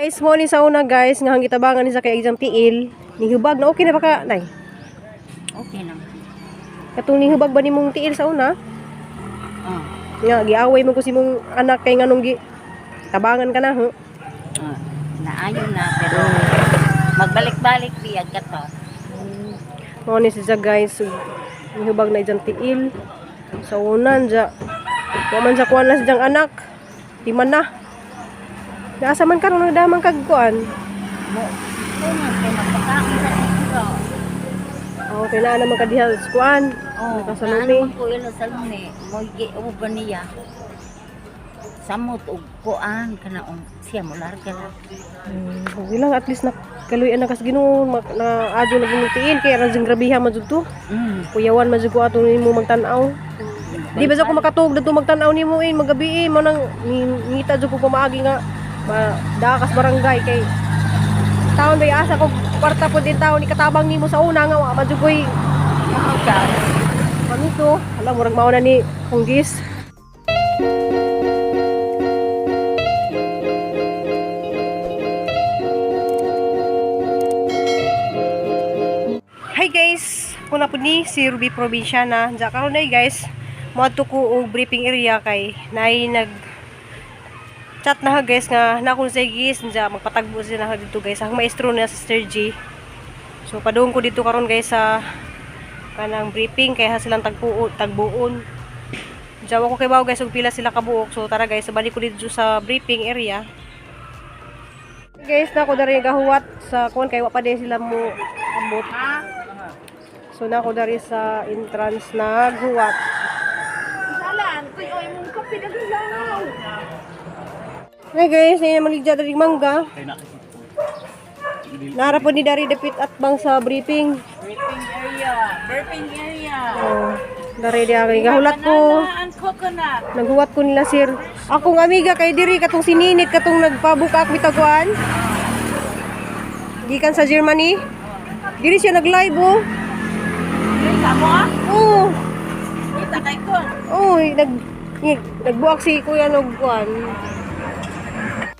Guys, mo ni sa una guys, nga hang gitabangan ni sa kay exam tiil, nihubag na okay na ba ka, nay? Okay naman. Katong nihubag ba nimong tiil sa una? Oh. Nga giaway mo ko si mong anak kay nganong gi tabangan ka na, ho? Oh. Naayon na pero magbalik-balik biyag ka to. Mo ni siya guys, nihubag na exam tiil. Sa unan ja. Wa man sa kuan na siyang anak. Di man na. Naasa man karon nagdamang kag kuan. Mo. Kung kay magpakain sa siguro. Oh, kailangan naman ka diha sa kuan. Oh, Nakasalumi. ano ko ilo salumi. Mo gi uban niya. Samot og kuan kana siya mo larga na. Bilang at least na kaluyan na kas Ginoo na adyo na ginutiil kay ra jing grabiha man jud to. Kuyawan man jud ko ato nimo magtan-aw. Di ba sa ko makatug dito magtan-aw nimo magabi mo nang ngita jud ko kumaagi nga dakas barangay kay taon bay asa ko kwarta po din taon ni katabang nimo sa una nga wa man jud koy kanito alam murag mao na ni Hunggis. Hi guys, ako na po ni si Ruby Provinciana. Diyan karon na guys, moadto ko og briefing area kay nay nag chat na guys nga na akong say guys diyan magpatagbo sila dito guys ang maestro na sa Sister G. So padung ko dito karon guys sa kanang briefing kay ha silang tagbuon. Diyan ako kay bawo guys og pila sila kabuok. So tara guys, balik ko dito sa briefing area. Guys, na ako dari gahuwat sa kuan kay wa pa din sila mo ambot. So na ako dari sa entrance naghuwat. Salan, kuy oy mong kape dagulaw. Hey guys, ini maligja dari mangga. Nara po ni dari dapit at bang sa briefing. Briefing area. Oh, dari dia kay gahulat ko. Naghuwat ko nila sir. Akong amiga kay diri katong sininit katong nagpabuka ak bitaguan. Gikan sa Germany. Diri siya nag-live oh. Samo ah? Oo. Kita kay kon. Oo, nagbuak si Kuya Nogkuan.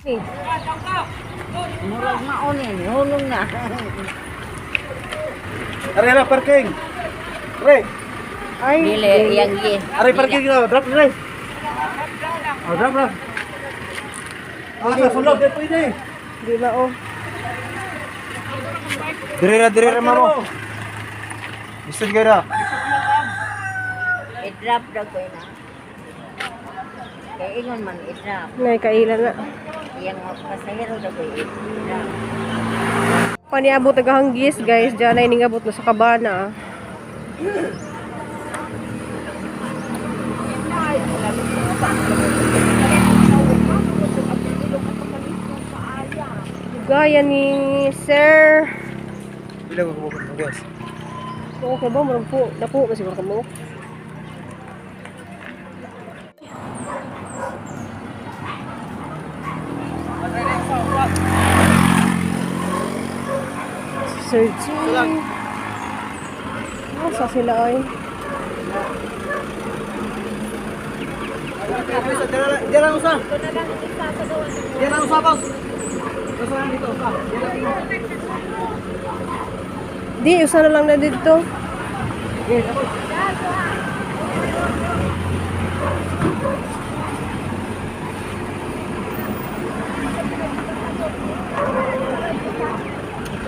Ni. Murag maon yan, hulong na. Are na parking. Re. Ay. Dili yang gi. Are parking na, drop re. Oh, drop na. Asa sulod dito ini. Di ba oh. Dire ra mamo. Isud gara. I-drop daw ko na. Kaya ingon man i-drop. Nay kailan na. Yang pasahero daw ko i-drop. Paniabot tagahanggis guys, diyan ay ningabot na sa kabana. Gaya ni Sir. Bila ko guys. Okay ba? Marang po. Napo kasi marang mo. Sir G. Nasa sila ay? Diyan usa. Diyan usa boss. Usa dito usa. Di, usa na lang na dito.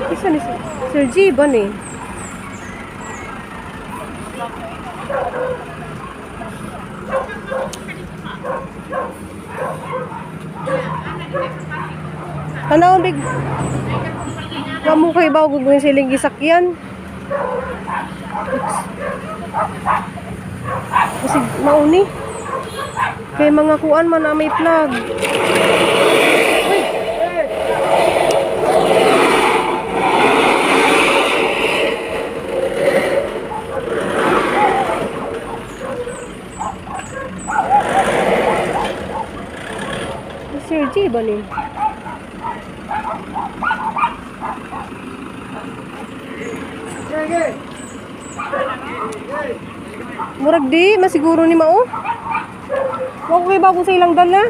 Isa ni Sir G ba ni? Tanaw big. Kamu kay bago gugulin siling gisakyan. Kasi mauni. Kay mga kuan man na may plug. Sir G ba ni? Murag di, masiguro ni Mao. Wag ko kay bago sa ilang dala.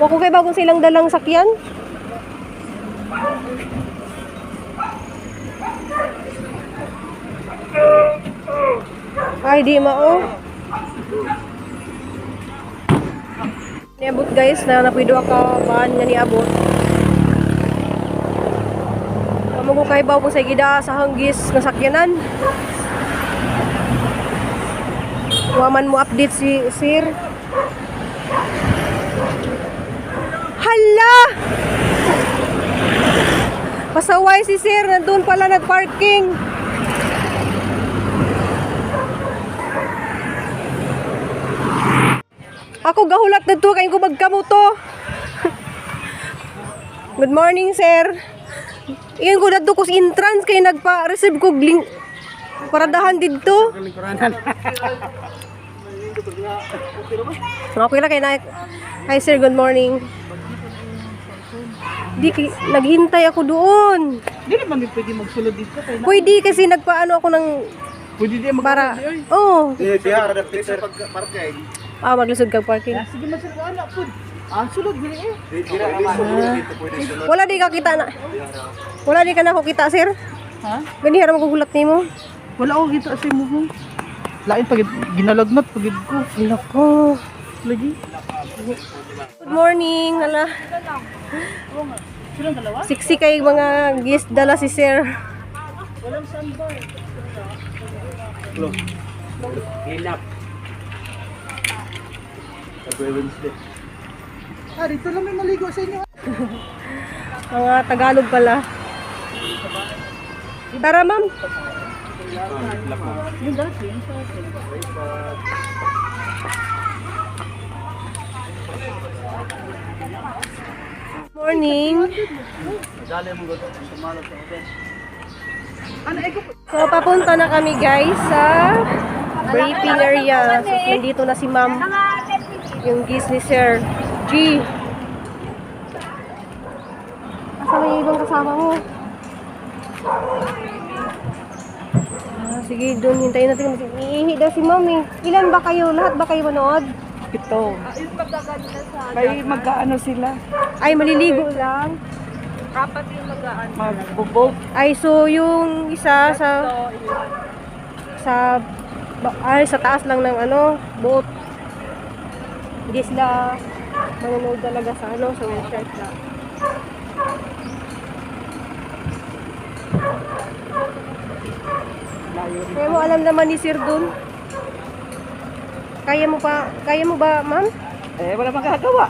Wako kay bagong silang dalang sakyan. Ay, di mao. Niabot guys na napwido ka baan nga niabot. Amo ko kay baw po sa gida sa hanggis nga sakyanan. Waman mo update si sir. Hala! Pasaway si sir, nandun pala nag-parking. Ako gahulat na to, kayo ko magkamuto. Good morning, sir. Iyan ko na to kus entrance, kayo nagpa-receive ko paradahan dito. Okay na kayo na. Hi, sir, good morning. Naghintay ako doon. Hindi naman pwede magsulod dito. Pwede kasi nagpaano ako ng Pwede din para. Oh. Kaya ada picture pag parking. Maglusod kag parking. Sige man sir, ano po? Sulod gini eh. Wala di ka kita na. Wala di ka na ako kita, sir. Ha? Gani hara magugulat nimo. Wala ko kita sa mo. Lain pag ginalagnat pagid ko. Nako. Lagi. Good morning. Hala. Silang dalawa? Siksi kay mga guest dala si sir. Walang sandbar. Hello. Hilap. Every Wednesday. Dito lang may maligo sa inyo. Mga Tagalog pala. Tara, ma'am. Morning. So, papunta na kami guys sa briefing area. So, nandito na si ma'am. Yung gis ni Sir G. Asa yung ibang kasama mo? Sige, doon hintayin natin. Iihi daw si ma'am eh. Ilan ba kayo? Lahat ba kayo manood? Ito. May magkaano sila? Ay, maliligo lang. Magbubog. Ay, so yung isa sa sa taas lang ng boat. Hindi sila manonood talaga sa sa website lang. Kaya mo alam naman ni Sir dun. Kaya mo ba, ma'am? Wala magagawa.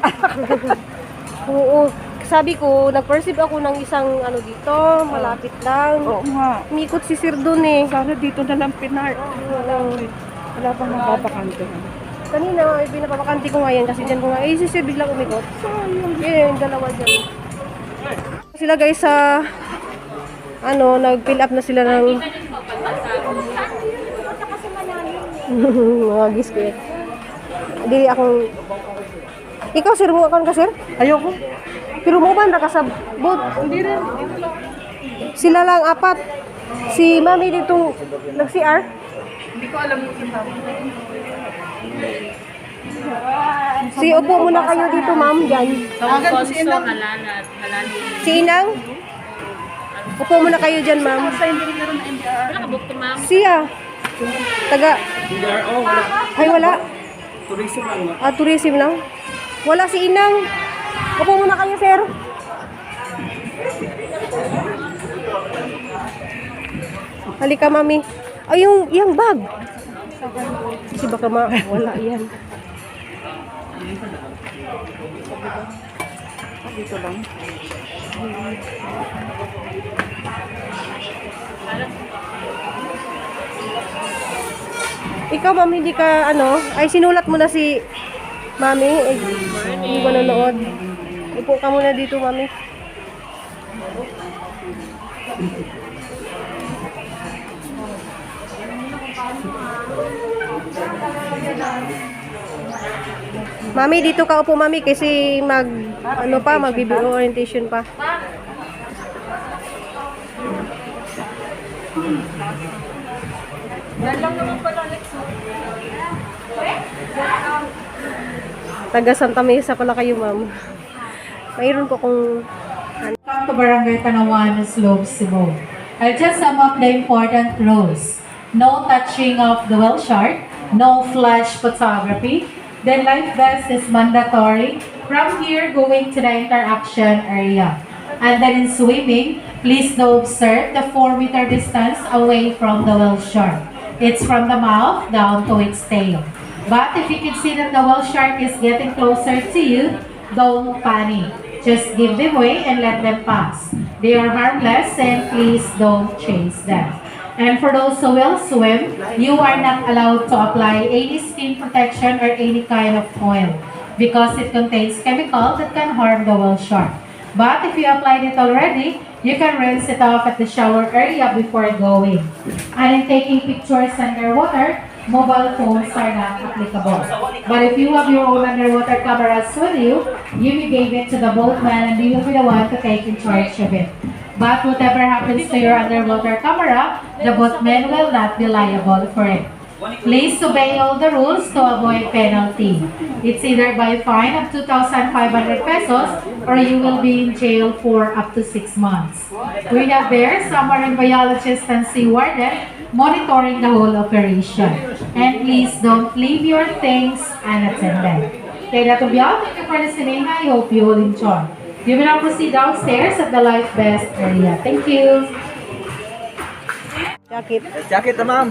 Oo. Sabi ko, nag-perceive ako ng isang dito, malapit lang. Oo nga. Umikot si Sir dun eh. Sana dito na lang pinart. Wala pang mapapakante. Kanina, pinapapakante ko nga yan kasi dyan ko nga, si Sir biglang umikot. Yun, yung dalawa dyan. Sila guys sa, nag-fill up na sila ng mga gis ko yan. Hindi akong, ikaw sir, mo ka sir? Ayoko. Pero mo ba ka sa boat? Hindi rin. Sila lang apat. Si mami dito nag-CR. Hindi ko alam yung kita. Si upo muna kayo dito ma'am, dyan. Tawagan ko si Inang. Si Inang? Upo muna kayo dyan ma'am. Sa hindi rin meron na MDR. Siya. Taga. Ay wala. Tourism lang. Tourism lang. Wala si Inang. Upo muna kayo sir. Halika mami. Ay yung bag. Kasi baka wala yan. Dito lang. Ikaw ma'am, hindi ka ay sinulat mo na si mami, hindi ko nanood. Upo ka muna dito mami. Mami, dito ka upo mami kasi mag-video orientation pa. Taga Santa Mesa pala kayo, ma'am. Mayroon po kung Welcome to Barangay Tanawan, Slope, Cebu. I'll just sum up the important rules. No touching of the well shark, no flash photography, then life vest is mandatory. From here, going to the interaction area. And then in swimming, please do observe the 4-meter distance away from the whale shark. It's from the mouth down to its tail. But if you can see that the whale shark is getting closer to you, don't panic. Just give them way and let them pass. They are harmless and please don't chase them. And for those who will swim, you are not allowed to apply any skin protection or any kind of oil because it contains chemical that can harm the whale shark. But if you applied it already, you can rinse it off at the shower area before going. And in taking pictures underwater, mobile phones are not applicable. But if you have your own underwater cameras with you, you may give it to the boatman and he will be the one to take in charge of it. But whatever happens to your underwater camera, the boatman will not be liable for it. Please obey all the rules to avoid penalty. It's either by fine of 2,500 pesos or you will be in jail for up to 6 months. We have there some marine biologist and sea warden monitoring the whole operation. And please don't leave your things unattended. Okay, that will be all. Thank you for listening. I hope you will enjoy. You will now proceed downstairs at the life vest area. Thank you. jacket. Jacket na ma'am.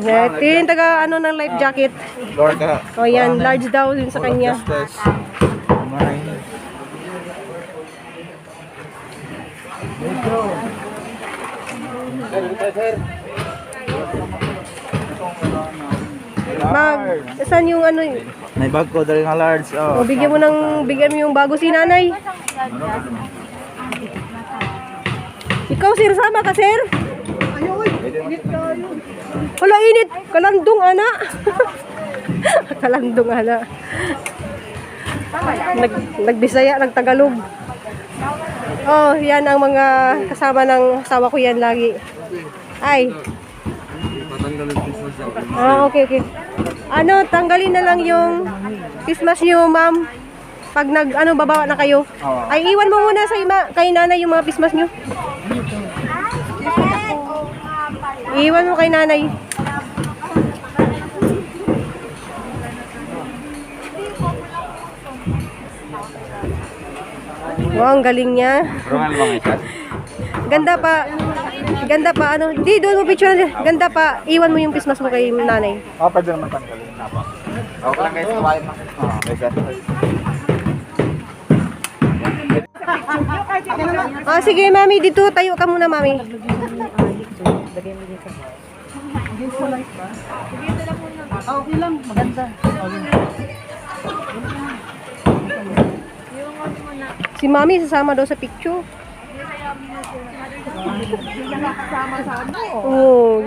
Ito yung taga ano ng life jacket. Lorca. O yan, large daw yun sa kanya. Saan yung ano yun? May bag ko dali nga large. O, bigyan mo yung bago si nanay. Ikaw sir, sama ka sir? Wala init, kalandong ana. Kalandong ana. Nagbisaya, nagtagalog. Oh, yan ang mga kasama ng asawa ko yan lagi. Ay. Okay, okay. Ano, tanggalin na lang yung Christmas nyo, ma'am. Pag babawa na kayo. Ay, iwan mo muna sa kay nanay yung mga Christmas nyo. Iwan mo kay nanay. Wow, ang galing niya. Ganda pa. Ganda pa, ano. Hindi, doon mo picture na. Ganda pa. Iwan mo yung Christmas mo kay nanay. Pwede naman tanggalin na pa. Okay lang guys, kawain mo. Sige, mami, dito tayo ka muna, mami. Okay lang, maganda. Si mami sasama daw sa picture. Oh.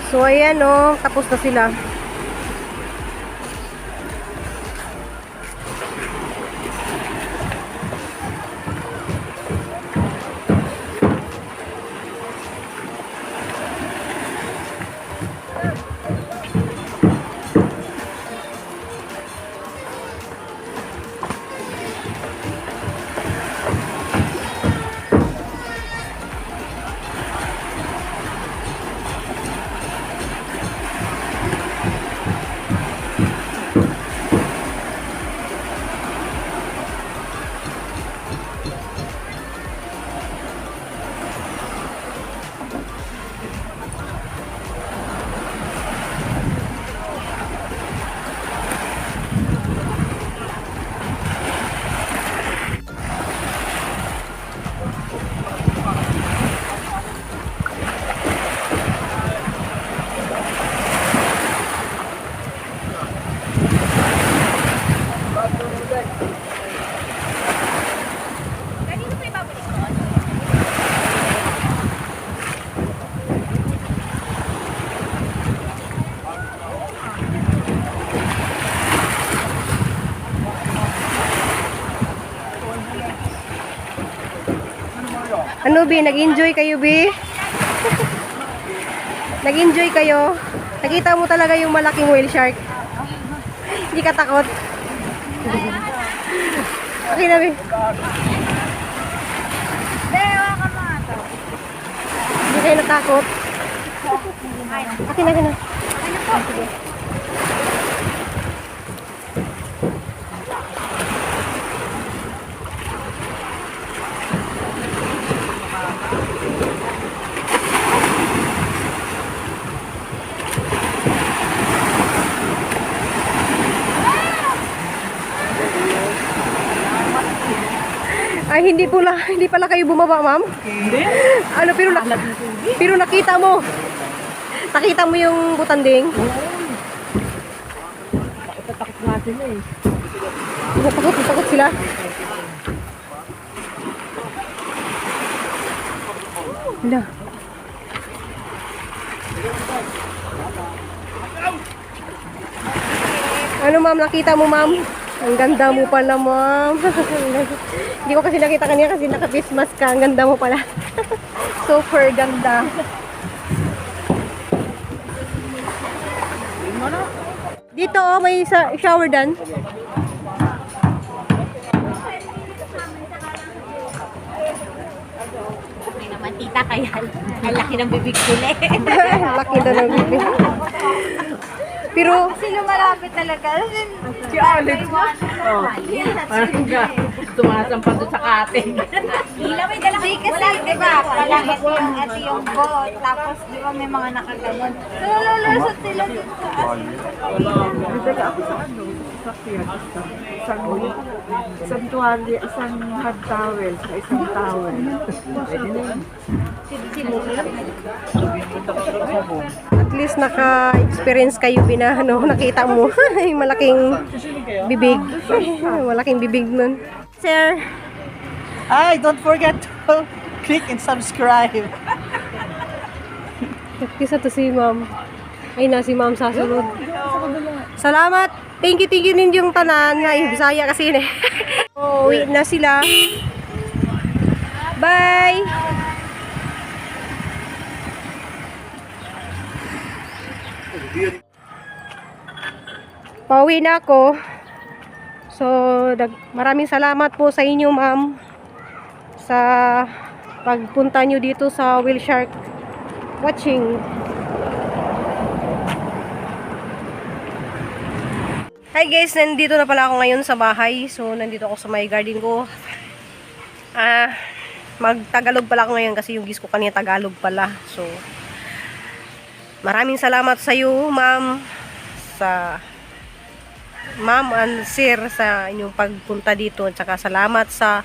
So, ayan o. Tapos na sila. Ano, Bi? Nag-enjoy kayo, Bi? Nag-enjoy kayo? Nakita mo talaga yung malaking whale shark? Hindi ka takot? Okay na, Bi. Hindi kayo natakot? Okay na, okay na. Sige. Ay, hindi pala kayo bumaba, ma'am? Hindi. Ano, pero nakita mo. Nakita mo yung butanding? Takot nga sila eh. Takot sila. Hala. Ano, ma'am? Nakita mo, ma'am? Ang ganda mo pala, ma'am. Hindi ko kasi nakita kanina kasi naka-face mask ka. Ang ganda mo pala. Super ganda. Dito, oh, may shower dan. Ay naman tita kaya ang laki ng bibig nila eh. Laki na ng bibig. Pero, Kasi lumalapit talaga. Si Alex na. Oh. Parang ka. Sumasampa doon sa kating. Hila may dala kasi, di ba? Palangit yung ati yung boat. Tapos, di ba may mga nakaganon. So, lulusot sila dun sa Nagdala ako sa ano, sa fiesta. Isang tuwalya, isang hard towel, sa isang towel. at least naka-experience kayo binahano. Nakita mo. Yung malaking bibig. Malaking bibig nun. Sir, Ay, don't forget to click and subscribe. kisa to si ma'am. Ay na, si ma'am sa sunod. Salamat. Thank you din yung tanan. Ay, Bisaya kasi yun eh. Uwi na sila. Bye! Pauwi na ako. So, maraming salamat po sa inyo, ma'am, sa pagpunta nyo dito sa whale shark watching. Hi guys, nandito na pala ako ngayon sa bahay. So, nandito ako sa may garden ko. Mag-Tagalog pala ako ngayon kasi yung gis ko kanina Tagalog pala. So, maraming salamat sa iyo, ma'am, sa ma'am and sir sa inyong pagpunta dito. At saka salamat sa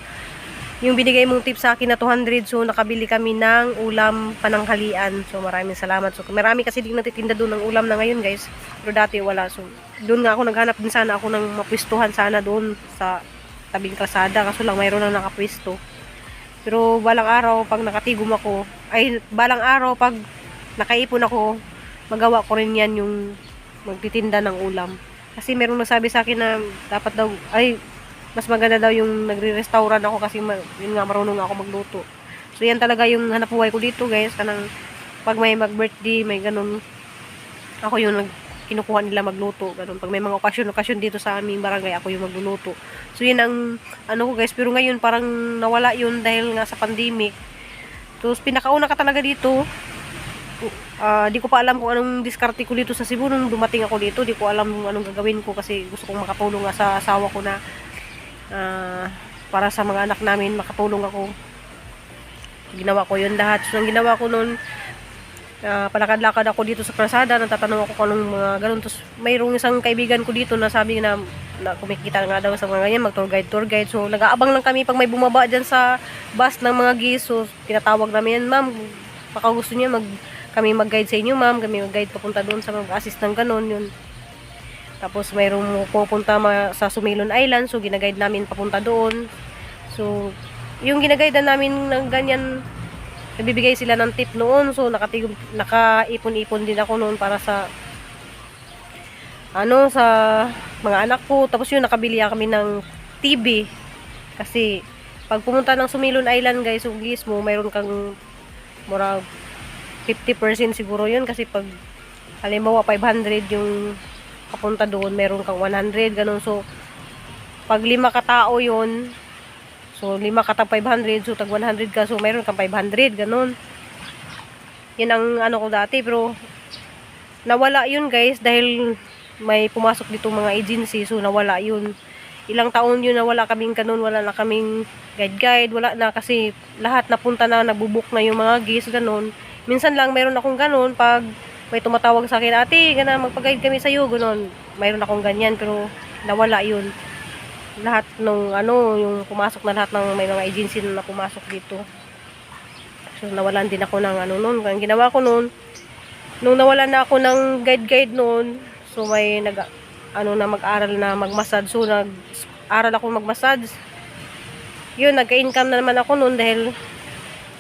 yung binigay mong tip sa akin na 200. So, nakabili kami ng ulam pananghalian. So, maraming salamat. So, marami kasi din natitinda doon ng ulam na ngayon, guys. Pero dati wala. So, doon nga ako naghanap din sana ako ng mapwistuhan sana doon sa tabing kalsada. Kaso lang mayroon na nakapwisto. Pero balang araw pag nakatigom ako, ay balang araw pag nakaipon ako, magawa ko rin yan yung magtitinda ng ulam. Kasi merong nagsabi sa akin na dapat daw, ay, mas maganda daw yung nagre-restaurant ako kasi yun nga, marunong ako magluto. So, yan talaga yung hanap buhay ko dito, guys. Kanang, pag may mag-birthday, may ganun, ako yung kinukuha nila magluto. Ganun. Pag may mga okasyon dito sa aming barangay, ako yung magluluto. So, yun ang, ano ko, guys. Pero ngayon, parang nawala yun dahil nga sa pandemic. Tapos, pinakauna ka talaga dito. Di ko pa alam kung anong diskarte ko dito sa Cebu nung dumating ako dito. Di ko alam kung anong gagawin ko kasi gusto kong makatulong nga sa asawa ko na para sa mga anak namin, makatulong ako. Ginawa ko yun lahat. So, ang ginawa ko nun, palakad-lakad ako dito sa krasada, natatanong ako kung anong mga ganun. Tapos, mayroong isang kaibigan ko dito na sabi na kumikita nga daw sa mga ganyan, mag-tour guide. So, nag-aabang lang kami pag may bumaba dyan sa bus ng mga gis. So, tinatawag namin yan, ma'am, baka gusto niya kami mag-guide sa inyo, ma'am. Kami mag-guide papunta doon sa mag-assist ng ganun, yun. Tapos mayroong pupunta sa Sumilon Island, so ginaguide namin papunta doon. So, yung ginaguide namin ng ganyan, nagbibigay sila ng tip noon. So, nakaipon-ipon din ako noon para sa sa mga anak ko. Tapos yun, nakabili kami ng TV. Kasi, pag pumunta ng Sumilon Island, guys, uglis mo, mayroon kang mura 50% siguro yun. Kasi pag, halimbawa, 500 yung papunta doon, meron kang 100, ganun. So, pag 5 katao yun, so 5 katao 500, so tag 100 ka, so meron kang 500, ganun. Yan ang ano ko dati, pero nawala yun, guys, dahil may pumasok dito mga agency, so nawala yun. Ilang taon yun nawala kaming ganun, wala na kaming guide, wala na kasi lahat napunta na, nabubuk na yung mga gis, ganun. Minsan lang meron akong ganun, pag may tumatawag sa akin, ate, gana, magpag-guide kami sa'yo, gano'n. Mayroon akong ganyan, pero nawala yun. Lahat nung, yung pumasok na lahat ng may mga agency na pumasok dito. So, nawalan din ako ng noon. Ang ginawa ko noon, nung nawala na ako ng guide noon, so may mag-aral na mag-massage. So, nag-aral ako mag-massage. Yun, nagka-income na naman ako noon dahil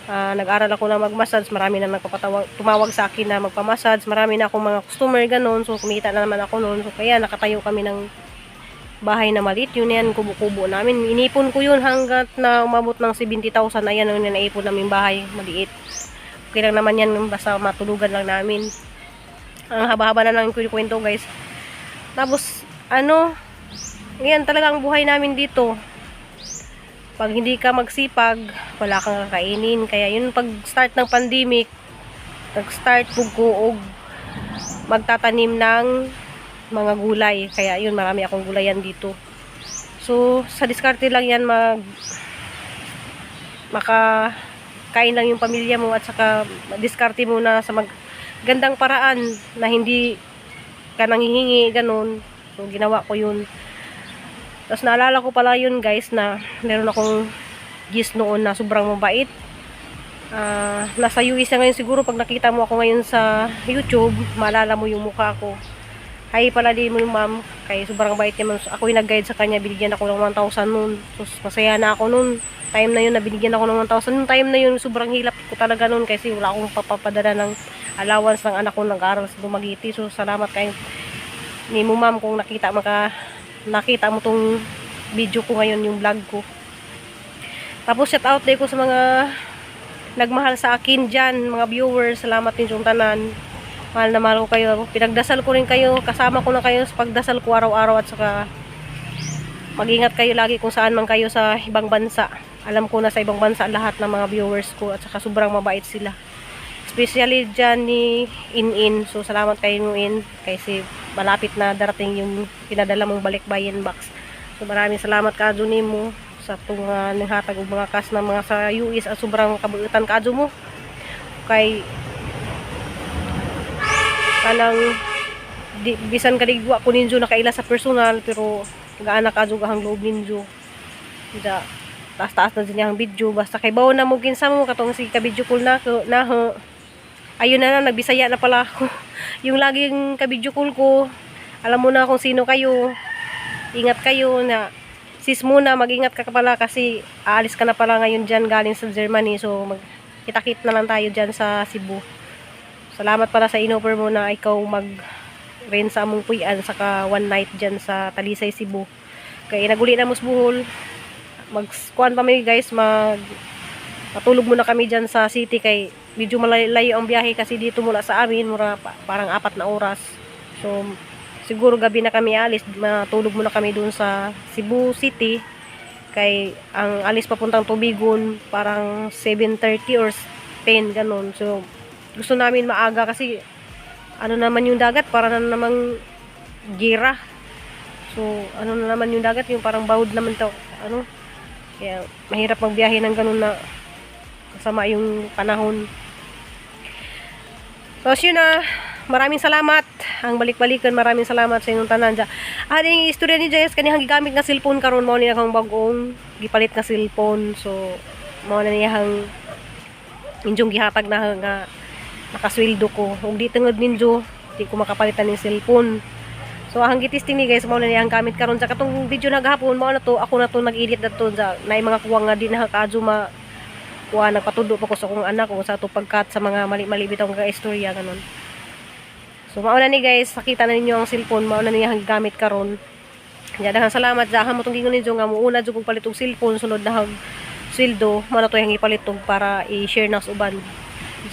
nag-aral ako na mag-massage, marami na tumawag sa akin na magpa-massage, marami na akong mga customer ganun, so kumita na naman ako noon. So kaya nakatayo kami ng bahay na maliit, yun yan, kubo-kubo namin. Inipon ko yun hanggat na umabot ng 70,000, ayan yun, naipon namin bahay maliit. Okay lang naman yan, basta matulugan lang namin. Ang haba-haba na lang yung kwento, guys. Tapos yan talaga ang buhay namin dito. Pag hindi ka magsipag, wala kang kakainin. Kaya yun, pag start ng pandemic, nag-start ko og magtatanim ng mga gulay. Kaya yun, marami akong gulayan dito. So, sa diskarte lang yan, makakain lang yung pamilya mo at saka diskarte mo na sa gandang paraan na hindi ka nanghihingi, ganun. So, ginawa ko yun. Tapos naalala ko pala yun, guys, na meron akong gis noon na sobrang mabait. Nasa US na ngayon siguro. Pag nakita mo ako ngayon sa YouTube, maalala mo yung mukha ko. Hi pala din mo yung ma'am. Kaya sobrang bait niya. Ako yung nag-guide sa kanya. Binigyan ako ng 1,000 noon. Tapos masaya na ako noon. Time na yun na binigyan ako ng 1,000. Noong time na yun, sobrang hilap ko talaga noon. Kasi wala akong papapadala ng allowance ng anak ko nag-aaral sa Dumaguete. So salamat kayo ni mo, ma'am, kung nakita mo tong video ko ngayon, yung vlog ko. Tapos shout out day ko sa mga nagmahal sa akin dyan, mga viewers. Salamat din yung tanan. Mahal na mahal ko kayo. Pinagdasal ko rin kayo, kasama ko na kayo sa pagdasal ko araw-araw. At saka mag-ingat kayo lagi kung saan man kayo sa ibang bansa. Alam ko na sa ibang bansa lahat ng mga viewers ko. At saka sobrang mabait sila, especially dyan ni In. So salamat kayo In, kasi malapit na darating yung pinadala mong balikbayan box. So maraming salamat kadyo mo sa itong nanghatag og mga kas na mga sa US at sobrang kabuutan kadyo mo. Kay kanang bisan kaligwa ko ninyo nakaila sa personal, pero gaana kadyo gahang loob ninyo. Ida taas-taas na din yung video, basta kay bawo na mo ginsa mo katong si ka-video call na ayun na, nagbisaya na pala ako. Yung laging ka-video call ko, alam mo na kung sino kayo. Ingat kayo na sis muna, mag-ingat ka pala kasi aalis ka na pala ngayon dyan galing sa Germany. So, kita-kit na lang tayo dyan sa Cebu. Salamat pala sa inoffer mo na ikaw mag-rent sa among puyan saka one night dyan sa Talisay, Cebu. Kaya naguli na mo sa Bohol. Mag-kuan pa may guys, matulog muna kami dyan sa city kay medyo malayo ang biyahe kasi dito mula sa amin, parang 4 na oras. So, siguro gabi na kami alis, matulog muna kami dun sa Cebu City. Kay ang alis papuntang Tubigon parang 7:30 or 10 ganun. So gusto namin maaga kasi ano naman yung dagat para na namang gira. So ano na naman yung dagat, yung parang bawd naman to. Kaya mahirap magbiyahe ng ganun na kasama yung panahon. So yun na, maraming salamat. Ang balik-balikan, maraming salamat sa inyong tanan dyan. Yung istorya ni Jess, kaniyang gigamit nga cellphone karon mao niya kang bagong gipalit na cellphone. So mao na niyang injong gihatag na nga nakasweldo ko. Ug di tungod ninjo, di ko makapalitan ng cellphone. So ang gitisting ni guys, mao na niyang gamit karon sa katong video naghapon, mao na to, ako na to nag-edit dato sa naay mga kuwang nga di nakakaadyo kuha, nagpatudo pa ko sa kong anak ko sa to pagkat sa mga mali-mali bitong nga istorya ganon. So mauna ni guys, nakita na ninyo ang cellphone, mauna niya ang gamit karon. Kaya daghang salamat sa mo tong gingon ninyo nga muuna jud kog palit og cellphone sunod na sweldo, mao na to yang ipalit para i-share na sa uban.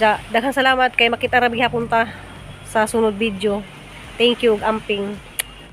Daghang salamat kay makita ra bihapon ta sa sunod video. Thank you, amping.